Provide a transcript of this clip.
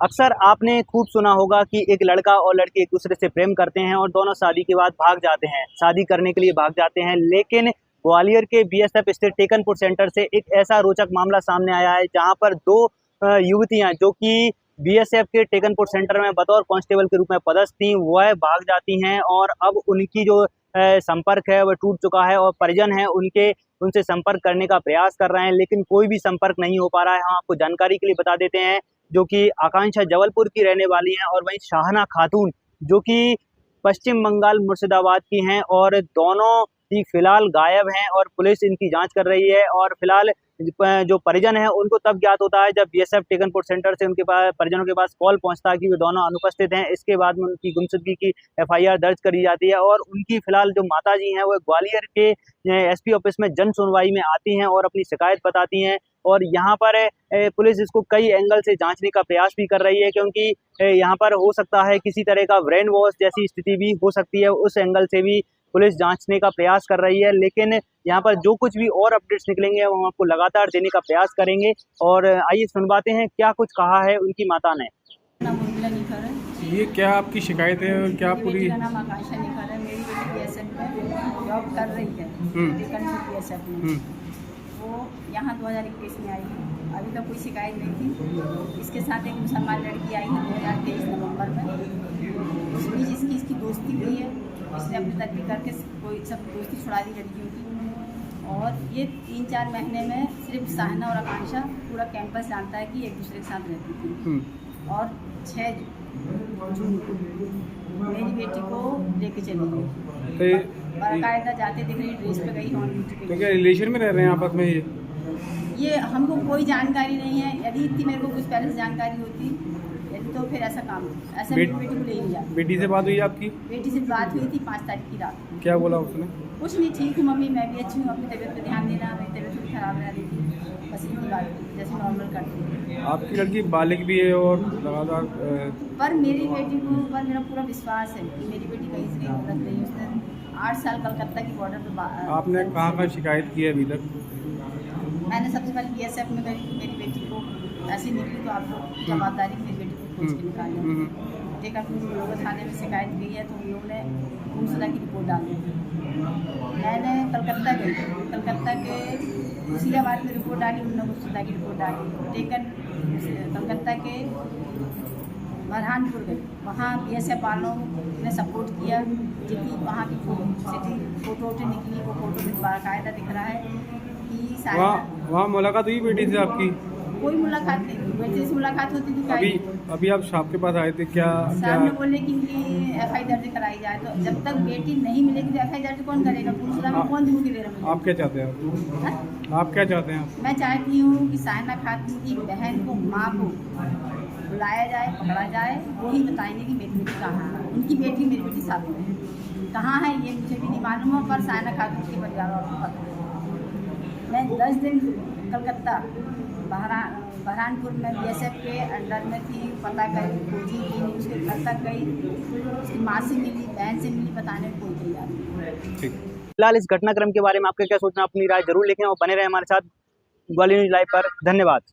अक्सर आपने खूब सुना होगा कि एक लड़का और लड़की एक दूसरे से प्रेम करते हैं और दोनों शादी के बाद भाग जाते हैं, शादी करने के लिए भाग जाते हैं। लेकिन ग्वालियर के बीएसएफ स्थित टेकनपुर सेंटर से एक ऐसा रोचक मामला सामने आया है जहां पर दो युवतियां जो कि बीएसएफ के टेकनपुर सेंटर में बतौर कांस्टेबल के रूप में पदस्थ थी, वह भाग जाती हैं और अब उनकी जो संपर्क है वह टूट चुका है और परिजन है उनके उनसे संपर्क करने का प्रयास कर रहे हैं, लेकिन कोई भी संपर्क नहीं हो पा रहा है। हम आपको जानकारी के लिए बता देते हैं जो कि आकांक्षा जबलपुर की रहने वाली हैं और वहीं शाहना खातून जो कि पश्चिम बंगाल मुर्शिदाबाद की हैं और दोनों ही फिलहाल गायब हैं और पुलिस इनकी जांच कर रही है। और फिलहाल जो परिजन है उनको तब ज्ञात होता है जब बीएसएफ टेकनपुर सेंटर से उनके पास परिजनों के पास कॉल पहुंचता है कि वे दोनों अनुपस्थित हैं। इसके बाद में उनकी गुमशुदगी की एफआईआर दर्ज करी जाती है और उनकी फिलहाल जो माताजी हैं वो ग्वालियर के एसपी ऑफिस में जन सुनवाई में आती हैं और अपनी शिकायत बताती हैं। और यहाँ पर पुलिस इसको कई एंगल से जांचने का प्रयास भी कर रही है, क्योंकि यहाँ पर हो सकता है किसी तरह का ब्रेन वॉश जैसी स्थिति भी हो सकती है, उस एंगल से भी पुलिस जांचने का प्रयास कर रही है। लेकिन यहाँ पर जो कुछ भी और अपडेट्स निकलेंगे वो हम आपको लगातार देने का प्रयास करेंगे। और आइए सुनवाते हैं क्या कुछ कहा है उनकी माता ने। ये क्या आपकी शिकायत है और क्या पूरी? मेरा नाम आकांक्षा निखर है। मेरी बेटी बीएसएफ में जॉब कर रही है, बीएसएफ में। वो यहाँ 2021 में आई है, अभी तक कोई शिकायत नहीं थी। इसके साथ एक मुसलमान लड़की आई है 2023 नवंबर में। उस बीच इसकी दोस्ती हुई है, इसने अपनी तदबीर करके कोई सब दोस्ती छुड़ा दी लड़कियों की। और ये 3-4 महीने में सिर्फ शाहना और आकांक्षा पूरा कैंपस जानता है कि एक दूसरे के साथ रहती थी। और 6 जून को मेरी बेटी को लेके चली गई, बाकायदा जाते दिख रही, ड्रेस पे गई, ऑन ड्यूटी पे। तो क्या रिलेशन में रह रहे हैं आपस में? ये हमको कोई जानकारी नहीं है। यदि इतनी मेरे को कुछ पहले से जानकारी होती यदि तो फिर ऐसा काम ऐसा मेरी बेटी को ले ही जाती। बेटी से बात हुई आपकी? बेटी से बात हुई थी 5 तारीख की रात। क्या बोला उसने? कुछ नहीं, ठीक हूँ मम्मी, मैं भी अच्छी हूँ, अपनी तबीयत पर ध्यान देना, मेरी तबीयत थोड़ी खराब रह रही थी, बस इतनी बात हुई, जैसे नॉर्मल करती है। आपकी लड़की बालिग भी है और लगातार पर मेरी बेटी को पर मेरा पूरा विश्वास है कि मेरी बेटी कहीं से नहीं गलत नहीं। उसने 8 साल कलकत्ता की बॉर्डर पर। आपने कहाँ शिकायत की है अभी तक? मैंने सबसे पहले बीएसएफ में गई, मेरी बेटी को ऐसी निकली तो आप लोग जवाबदारी मेरी बेटी को खोज के निकालें। टेकनपुर लोग थाने में शिकायत की है तो उन लोगों ने गुमशुदा की रिपोर्ट डाली। मैंने कलकत्ता गई, कलकत्ता के मुर्शिदाबाद में रिपोर्ट डाली, उन्होंने गुमशुदा की रिपोर्ट डाली। कलकत्ता के बुरहानपुर गई, वहाँ बीएसएफ वालों ने सपोर्ट किया, जितनी वहाँ की फोटो निकली, वो फोटो में बाकायदा दिख रहा है कि वहाँ मुलाकात हुई बेटी से आपकी? कोई मुलाकात नहीं हुई। बेटी से मुलाकात होती थी अभी आप साहब के पास आए थे, क्या साहब ने बोले कि एफआई दर्ज कराई जाए। तो जब तक बेटी नहीं मिलेगी तो एफआई दर्ज कौन करेगा? पुलिस में कौन धमकी दे रहा है? आप क्या चाहते हैं? आप क्या चाहते हैं? मैं चाहती हूँ कि शाहना खातून की बहन को, माँ को बुलाया जाए, पकड़ा जाए, वही बताएंगे कि मेरी बेटी कहाँ है। उनकी बेटी मेरी बेटी साथ में कहाँ है ये मुझे भी नहीं मालूम है, पर शाहना खातून के परिवार वालों को पता है। मैं 10 दिन कलकत्ता बहरानपुर में बीएसएफ के अंडर में थी, पता करी, खोजी की, उसके घर तक गई, उसकी माँ से मिली, बहन से मिली, बताने को कोई तैयार नहीं। फिलहाल इस घटनाक्रम के बारे में आपका क्या सोचना, अपनी राय जरूर लिखें और बने रहे हमारे साथ ग्वालियर न्यूज़ लाइव पर। धन्यवाद।